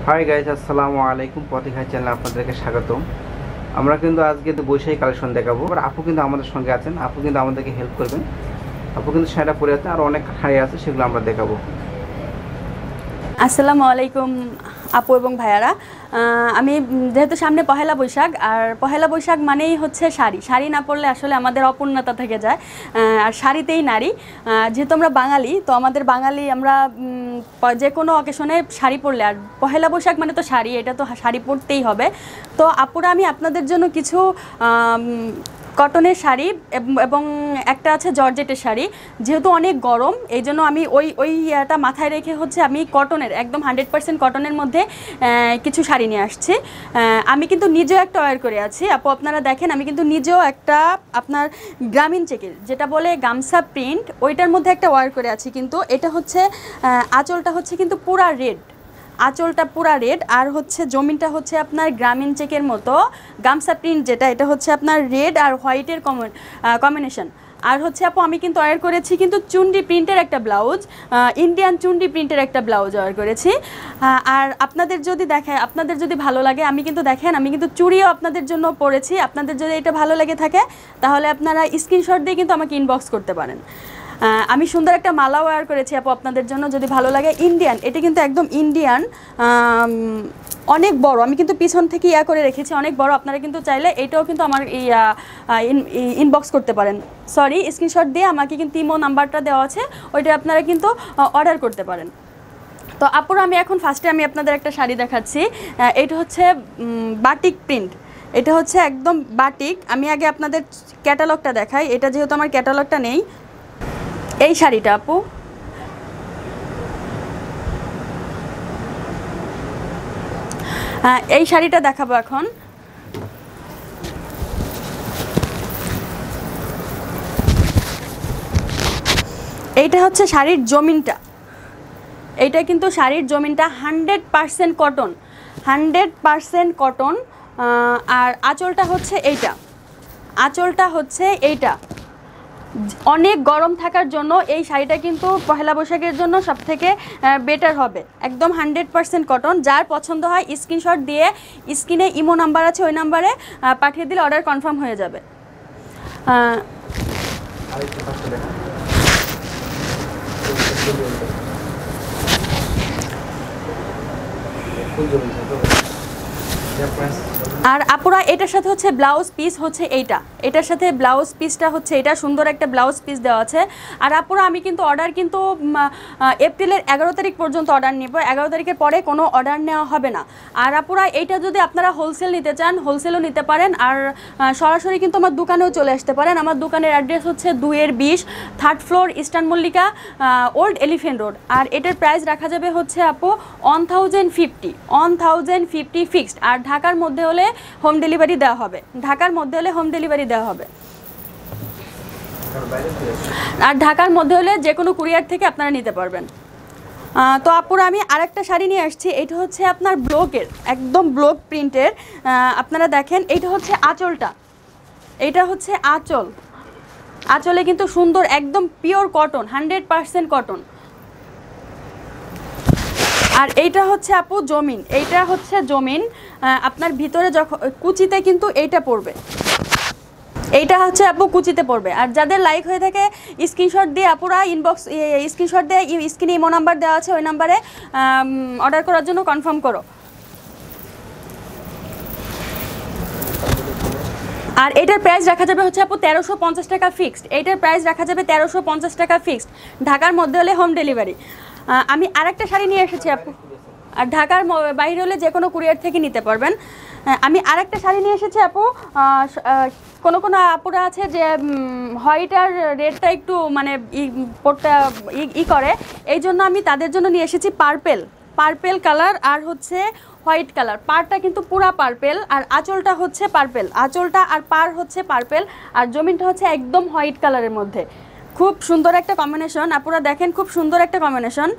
Hi guys, আসসালামু আলাইকুম। পথিক হাই চ্যানেলে আপনাদেরকে স্বাগতম। আমরা কিন্তু আজকে বৈশাখী কালেকশন দেখাবো। আর আপু কিন্তু আমাদের সঙ্গে আছেন, আপু কিন্তু আমাদেরকে হেল্প করবেন। আপু কিন্তু শাড়িটা পরে আছে, আর অনেক শাড়ি আছে, সেগুলো আমরা দেখাবো। আসসালামু আলাইকুম আপু এবং ভাইয়ারা। আমি যেহেতু সামনে পহেলা বৈশাখ, আর পহেলা বৈশাখ মানেই হচ্ছে শাড়ি। শাড়ি না পরলে আসলে আমাদের অপূর্ণতা থেকে যায়, আর শাড়িতেই নারী। যেহেতু আমরা বাঙালি, তো আমাদের বাঙালি আমরা যে কোনো অকেশনে শাড়ি পরলে, আর পহেলা বৈশাখ মানে তো শাড়ি, এটা তো শাড়ি পরতেই হবে। তো আপুরা আমি আপনাদের জন্য কিছু কটনের শাড়ি এবং একটা আছে জর্জেটের শাড়ি। যেহেতু অনেক গরম, এই জন্য আমি ওইটা মাথায় রেখে হচ্ছে আমি কটনের একদম 100% কটনের মধ্যে কিছু শাড়ি নিয়ে আসছি। আমি কিন্তু নিজেও একটা ওয়্যার করে আছি আপু, আপনারা দেখেন। আমি কিন্তু নিজেও একটা আপনার গ্রামীণ চেকের যেটা বলে গামছা প্রিন্ট, ওইটার মধ্যে একটা ওয়্যার করে আছি। কিন্তু এটা হচ্ছে আঁচলটা হচ্ছে কিন্তু পুরা রেড, আঁচলটা পুরা রেড, আর হচ্ছে জমিনটা হচ্ছে আপনার গ্রামীণ চেকের মতো গামছা প্রিন্ট যেটা, এটা হচ্ছে আপনার রেড আর হোয়াইটের কম্বিনেশন। আর হচ্ছে আপু আমি কিন্তু অর্ডার করেছি কিন্তু চুন্ডি প্রিন্টের একটা ব্লাউজ, ইন্ডিয়ান চুন্ডি প্রিন্টের একটা ব্লাউজ অর্ডার করেছি। আর আপনাদের যদি দেখেন, আপনাদের যদি ভালো লাগে, আমি কিন্তু দেখেন আমি কিন্তু চুড়িও আপনাদের জন্য পরেছি। আপনাদের যদি এটা ভালো লেগে থাকে তাহলে আপনারা স্ক্রিনশট দিয়ে কিন্তু আমাকে ইনবক্স করতে পারেন। আমি সুন্দর একটা মালা ওয়্যার করেছি আপু আপনাদের জন্য, যদি ভালো লাগে। ইন্ডিয়ান, এটা কিন্তু একদম ইন্ডিয়ান, অনেক বড়। আমি কিন্তু পিছন থেকে করে রেখেছি, অনেক বড়। আপনারা কিন্তু চাইলে এটাও কিন্তু আমার ইনবক্স করতে পারেন, সরি স্ক্রিনশট দিয়ে আমাকে কিন্তু ইমো নাম্বারটা দেওয়া আছে, ওইটা আপনারা কিন্তু অর্ডার করতে পারেন। তো আপুরা আমি এখন ফার্স্টে আমি আপনাদের একটা শাড়ি দেখাচ্ছি। এটা হচ্ছে বাটিক প্রিন্ট, এটা হচ্ছে একদম বাটিক। আমি আগে আপনাদের ক্যাটালগটা দেখাই, এটা যেহেতু আমার ক্যাটালগটা নেই। এই শাড়িটা আপু, এই শাড়িটা দেখাবো এখন। এইটা হচ্ছে শাড়ির জমিনটা, এইটা কিন্তু শাড়ির জমিনটা 100% কটন, 100% কটন। আর আঁচলটা হচ্ছে এইটা, আঁচলটা হচ্ছে এইটা। অনেক গরম থাকার জন্য এই শাড়িটা কিন্তু পহেলা বৈশাখের জন্য সবথেকে বেটার হবে। একদম 100% কটন। যার পছন্দ হয় স্ক্রিনশট দিয়ে স্ক্রিনে ইমো নাম্বার আছে, ওই নাম্বারে পাঠিয়ে দিলে অর্ডার কনফার্ম হয়ে যাবে। আর আপুরা এটার সাথে হচ্ছে ব্লাউজ পিস হচ্ছে এইটা, এটার সাথে ব্লাউজ পিসটা হচ্ছে এটা, সুন্দর একটা ব্লাউজ পিস দেওয়া আছে। আর আপুরা আমি কিন্তু অর্ডার কিন্তু এপ্রিলের 11 তারিখ পর্যন্ত অর্ডার নেব, 11 তারিখের পরে কোনো অর্ডার নেওয়া হবে না। আর আপুরা এইটা যদি আপনারা হোলসেল নিতে চান, হোলসেলও নিতে পারেন, আর সরাসরি কিন্তু আমার দোকানেও চলে আসতে পারেন। আমার দোকানের অ্যাড্রেস হচ্ছে 2-20, 3rd floor, eastern Mallika, old elephant road. আর এটার প্রাইস রাখা যাবে হচ্ছে আপু 1050 ফিক্সড। আর ঢাকার মধ্যে হলে হোম ডেলিভারি দেওয়া হবে, ঢাকার মধ্যে হলে হোম ডেলিভারি দেওয়া হবে। আর ঢাকার মধ্যে হলে যে কোনো কুরিয়ার থেকে আপনারা নিতে পারবেন। তো আপুরা আমি আরেকটা শাড়ি নিয়ে আসছি। এটা হচ্ছে আপনার ব্লকের, একদম ব্লক প্রিন্টের। আপনারা দেখেন, এইটা হচ্ছে আঁচলটা, এইটা হচ্ছে আঁচল। আঁচলে কিন্তু সুন্দর একদম পিওর কটন, 100% কটন। আর এইটা হচ্ছে আপু জমিন, এইটা হচ্ছে জমিন। আপনার ভিতরে যখন কুচিতে কিন্তু এইটা পড়বে, এইটা হচ্ছে আপু কুচিতে পড়বে। আর যাদের লাইক হয়ে থাকে স্ক্রিনশট দিয়ে আপুরা ইনবক্স, স্ক্রিনশট দিয়ে স্ক্রিনে ইমো নাম্বার দেওয়া আছে, ওই নাম্বারে অর্ডার করার জন্য কনফার্ম করো। আর এটার প্রাইস রাখা যাবে হচ্ছে আপু 1350 টাকা ফিক্সড। এইটার প্রাইস রাখা যাবে 1350 টাকা ফিক্সড, ঢাকার মধ্যে হলে হোম ডেলিভারি। আমি আরেকটা শাড়ি নিয়ে এসেছি আপু, আর ঢাকার বাইরে হলে যে কোনো কুরিয়ার থেকে নিতে পারবেন। আমি আরেকটা শাড়ি নিয়ে এসেছি আপু। কোনো কোনো আপুরা আছে যে হোয়াইট আর রেডটা একটু মানে পোটটা করে, এই জন্য আমি তাদের জন্য নিয়ে এসেছি পার্পেল কালার আর হচ্ছে হোয়াইট কালার। পাড়টা কিন্তু পুরা পার্পেল, আর আঁচলটা হচ্ছে পার্পেল, আঁচলটা আর পাড় হচ্ছে পার্পেল, আর জমিনটা হচ্ছে একদম হোয়াইট কালারের মধ্যে। খুব সুন্দর একটা কম্বিনেশন, আপুরা দেখেন, খুব সুন্দর একটা কম্বিনেশন।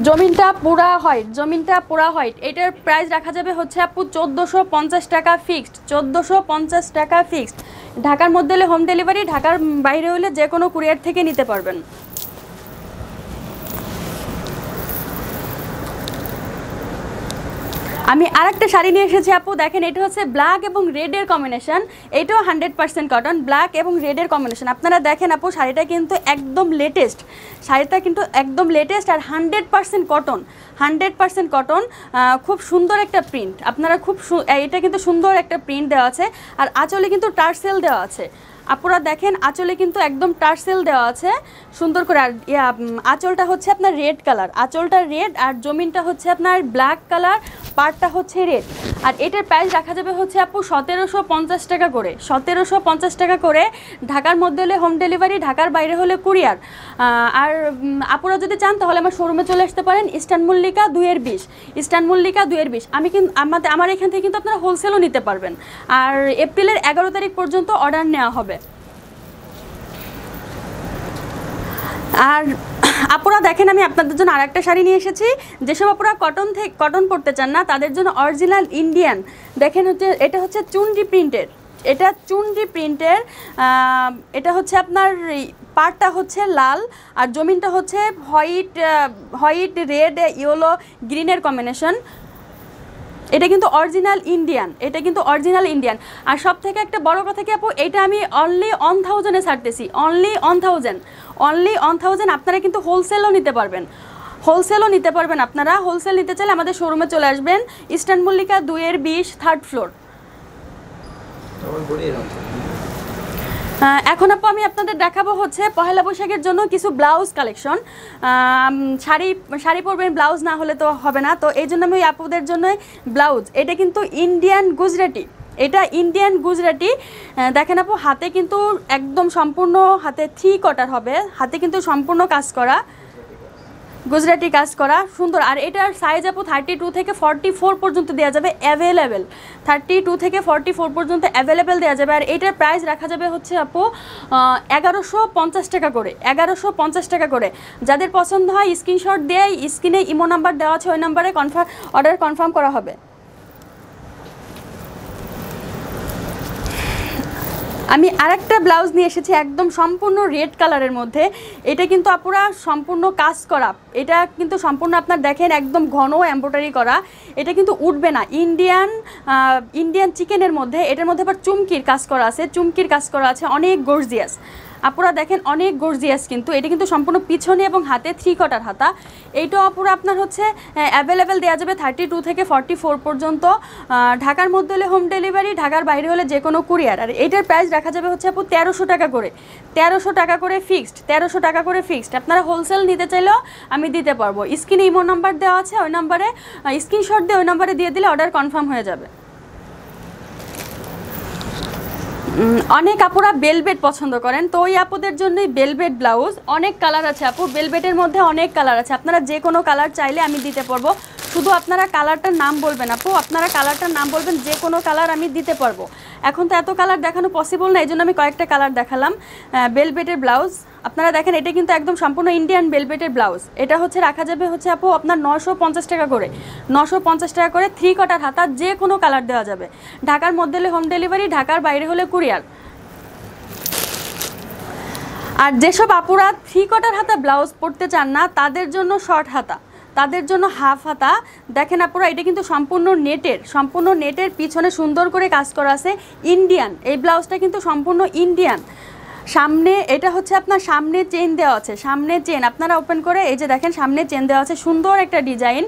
জমিনটা পুরা হোয়াইট, জমিনটা পুরা হোয়াইট। এটার প্রাইস রাখা যাবে হচ্ছে আপু 1450 টাকা ফিক্সড, 1450 টাকা ফিক্সড। ঢাকার মধ্যে হলে হোম ডেলিভারি, ঢাকার বাইরে হলে যে কোনো কুরিয়ার থেকে নিতে পারবেন। আমি আরেকটা শাড়ি নিয়ে এসেছি আপু, দেখেন এটা হচ্ছে ব্ল্যাক এবং রেডের কম্বিনেশন। এটাও 100% কটন, ব্ল্যাক এবং রেডের কম্বিনেশন। আপনারা দেখেন আপু শাড়িটা কিন্তু একদম লেটেস্ট, শাড়িটা কিন্তু একদম লেটেস্ট আর 100% কটন, 100% কটন। খুব সুন্দর একটা প্রিন্ট, আপনারা এটা কিন্তু সুন্দর একটা প্রিন্ট দেওয়া আছে। আর আঁচলে কিন্তু টার্সেল দেওয়া আছে, আপুরা দেখেন আঁচলে কিন্তু একদম টার্সেল দেওয়া আছে সুন্দর করে। আর আঁচলটা হচ্ছে আপনার রেড কালার, আঁচলটা রেড আর জমিনটা হচ্ছে আপনার ব্ল্যাক কালার, পাড়টা হচ্ছে রেড। আর এটার প্রাইস রাখা যাবে হচ্ছে আপু 1750 টাকা করে, 1750 টাকা করে। ঢাকার মধ্যে হলে হোম ডেলিভারি, ঢাকার বাইরে হলে কুরিয়ার। আর আপুরা যদি চান তাহলে আমার শোরুমে চলে আসতে পারেন, ইস্টার্ন মল্লিকা 2-20, ইস্টার্ন মল্লিকা 2-20। আমি কিন্তু আমার এখান থেকে কিন্তু আপনারা হোলসেলও নিতে পারবেন। আর এপ্রিলের 11 তারিখ পর্যন্ত অর্ডার নেওয়া হবে। আর আপুরা দেখেন আমি আপনাদের জন্য আরেকটা শাড়ি নিয়ে এসেছি। যেসব আপুরা কটন পরতে চান না তাদের জন্য অরিজিনাল ইন্ডিয়ান, দেখেন হচ্ছে এটা হচ্ছে চুনরি প্রিন্টের, এটা চুনরি প্রিন্টের। এটা হচ্ছে আপনার পাড়টা হচ্ছে লাল আর জমিনটা হচ্ছে হোয়াইট রেড ইয়েলো গ্রিনের কম্বিনেশন। এটা কিন্তু অরিজিনাল ইন্ডিয়ান, এটা কিন্তু অরিজিনাল ইন্ডিয়ান। আর সব থেকে একটা বড় কথা কি আপু, এটা আমি অনলি 1000-এ ছাড়তেছি, অনলি 1000। আপনারা কিন্তু হোলসেলও নিতে পারবেন, হোলসেলও নিতে পারবেন। আপনারা হোলসেল নিতে চাইলে আমাদের শোরুমে চলে আসবেন, ইস্টার্ন মল্লিকা 2-20, 3rd ফ্লোর। এখন আপু আমি আপনাদের দেখাবো হচ্ছে পহেলা বৈশাখের জন্য কিছু ব্লাউজ কালেকশন। শাড়ি পরবেন, ব্লাউজ না হলে তো হবে না, তো এই জন্য আমি আপুদের জন্য ব্লাউজ। এটা কিন্তু ইন্ডিয়ান গুজরাটি, এটা ইন্ডিয়ান গুজরাটি। দেখেন আপু হাতে কিন্তু একদম সম্পূর্ণ হাতে 3 কোয়ার্টার হবে, হাতে কিন্তু সম্পূর্ণ কাজ করা, গুজরাটি কাজ করা সুন্দর। আর এটার সাইজ আপু 32 থেকে 44 পর্যন্ত দেওয়া যাবে অ্যাভেলেবেল, 32 থেকে 44 পর্যন্ত অ্যাভেলেবেল দেওয়া যাবে। আর এটার প্রাইস রাখা যাবে হচ্ছে আপু 1150 টাকা করে, 1150 টাকা করে। যাদের পছন্দ হয় স্ক্রিনশট দিয়ে স্ক্রিনে ইমো নাম্বার দেওয়া আছে, ওই নাম্বারে অর্ডার কনফার্ম করা হবে। আমি আরেকটা ব্লাউজ নিয়ে এসেছি একদম সম্পূর্ণ রেড কালারের মধ্যে। এটা কিন্তু আপুরা সম্পূর্ণ কাজ করা, এটা কিন্তু সম্পূর্ণ আপনার দেখেন একদম ঘন এমব্রয়ডারি করা, এটা কিন্তু উঠবে না। ইন্ডিয়ান চিকেনের মধ্যে, এটার মধ্যে আবার চুমকির কাজ করা আছে, চুমকির কাজ করা আছে, অনেক গর্জিয়াস। আপুরা দেখেন অনেক গর্জিয়াস কিন্তু। এটা কিন্তু সম্পূর্ণ পিছনে এবং হাতে 3 কোয়ার্টার হাতা। এইটাও আপুরা আপনার হচ্ছে অ্যাভেলেবেল দেওয়া যাবে 32 থেকে 44 পর্যন্ত। ঢাকার মধ্যে হলে হোম ডেলিভারি, ঢাকার বাইরে হলে যে কোনো কুরিয়ার। আর এইটার প্রাইস রাখা যাবে হচ্ছে আপু 1300 টাকা করে, 1300 টাকা করে ফিক্সড, 1300 টাকা করে ফিক্সড। আপনারা হোলসেল নিতে চাইলেও আমি দিতে পারবো। স্ক্রিনে ইমো নাম্বার দেওয়া আছে, ওই নাম্বারে স্ক্রিনশট দিয়ে ওই নাম্বারে দিয়ে দিলে অর্ডার কনফার্ম হয়ে যাবে। অনেক আপুরা বেলভেট পছন্দ করেন, তো ওই আপুদের জন্যই বেলভেট ব্লাউজ। অনেক কালার আছে আপু, বেলভেটের মধ্যে অনেক কালার আছে, আপনারা যে কোনো কালার চাইলে আমি দিতে পারবো। শুধু আপনারা কালারটার নাম বলবেন আপু, আপনারা কালারটার নাম বলবেন, যে কোনো কালার আমি দিতে পারবো। এখন তো এত কালার দেখানো পসিবল না, এই জন্য আমি কয়েকটা কালার দেখালাম। বেলভেটের ব্লাউজ আপনারা দেখেন, এটা কিন্তু একদম সম্পূর্ণ ইন্ডিয়ান বেলভেটের ব্লাউজ। এটা হচ্ছে রাখা যাবে হচ্ছে আপু আপনার 950 টাকা করে, 950 টাকা করে। 3 কোয়ার্টার হাতা, যে কোনো কালার দেওয়া যাবে। ঢাকার মধ্যে হলে হোম ডেলিভারি, ঢাকার বাইরে হলে কুরিয়ার। আর যেসব আপুরা 3 কোয়ার্টার হাতা ব্লাউজ পরতে চান না তাদের জন্য শর্ট হাতা, তাদের জন্য হাফ হাতা। দেখেন আপুরা এটা কিন্তু সম্পূর্ণ নেটের পিছনে সুন্দর করে কাজ করা আছে ইন্ডিয়ান। এই ব্লাউজটা কিন্তু সম্পূর্ণ ইন্ডিয়ান। সামনে এটা হচ্ছে আপনার সামনে চেন দেওয়া আছে, সামনে চেন আপনারা ওপেন করে এই যে দেখেন সামনে চেন দেওয়া আছে, সুন্দর একটা ডিজাইন।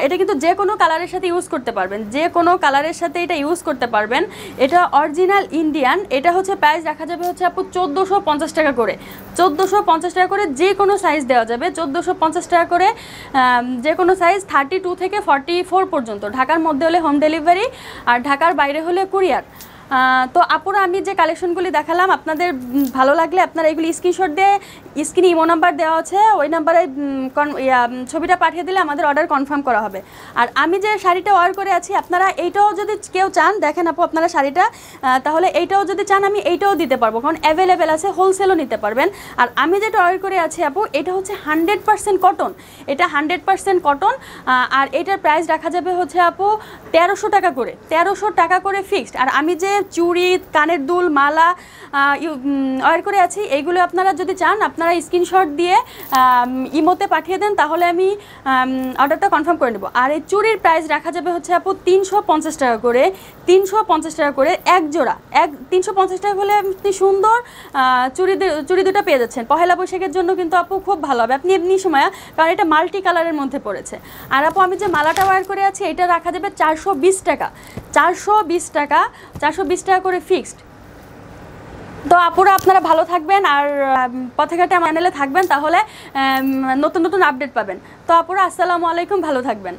এটা কিন্তু যে কোনো কালারের সাথে ইউজ করতে পারবেন, যে কোনো কালারের সাথে এটা ইউজ করতে পারবেন। এটা অরিজিনাল ইন্ডিয়ান। এটা হচ্ছে প্রাইস রাখা যাবে হচ্ছে আপু 1450 টাকা করে, 1450 টাকা করে। যে কোনো সাইজ দেওয়া যাবে 1450 টাকা করে, যে কোনো সাইজ 32 থেকে 44 পর্যন্ত। ঢাকার মধ্যে হলে হোম ডেলিভারি আর ঢাকার বাইরে হলে কুরিয়ার। তো আপুরা আমি যে কালেকশনগুলি দেখালাম আপনাদের ভালো লাগলে আপনারা এগুলি স্ক্রিনশট দিয়ে স্ক্রিনে ইমো নাম্বার দেওয়া আছে, ওই নাম্বারে ছবিটা পাঠিয়ে দিলে আমাদের অর্ডার কনফার্ম করা হবে। আর আমি যে শাড়িটা অর্ডার করে আছি আপনারা এইটাও যদি কেউ চান, দেখেন আপু আপনারা শাড়িটা, তাহলে এইটাও যদি চান আমি এইটাও দিতে পারবো, কারণ অ্যাভেলেবেল আছে, হোলসেলও নিতে পারবেন। আর আমি যেটা অর্ডার করে আছি আপু এটা হচ্ছে 100% কটন, এটা 100% কটন। আর এটার প্রাইস রাখা যাবে হচ্ছে আপু 1300 টাকা করে, 1300 টাকা করে ফিক্সড। আর আমি যে চুড়ি, কানের দুল, মালা অর্ডার করে আছি। এইগুলো আপনারা যদি চান আপনারা স্ক্রিনশট দিয়ে ইমোতে পাঠিয়ে দেন, তাহলে আমি অর্ডারটা কনফার্ম করে নেব। আর এই চুড়ির প্রাইস রাখা যাবে হচ্ছে আপু 350 টাকা করে, 350 টাকা করে এক জোড়া। 350 টাকা হলে আপনি সুন্দর চুড়ি দুটো পেয়ে যাচ্ছেন। পহেলা বৈশাখের জন্য কিন্তু আপু খুব ভালো হবে, আপনি এমনি সময়, কারণ এটা মাল্টি কালারের মধ্যে পড়েছে। আর আপু আমি যে মালাটা ওয়্যার করে আছি এটা রাখা যাবে 420 টাকা, 420 টাকা, 420 টাকা করে ফিক্সড। তো আপুরা আপনারা ভালো থাকবেন আর পথেঘাটে আমার চ্যানেলে থাকবেন, তাহলে নতুন নতুন আপডেট পাবেন। তো আপুরা আসসালামু আলাইকুম, ভালো থাকবেন।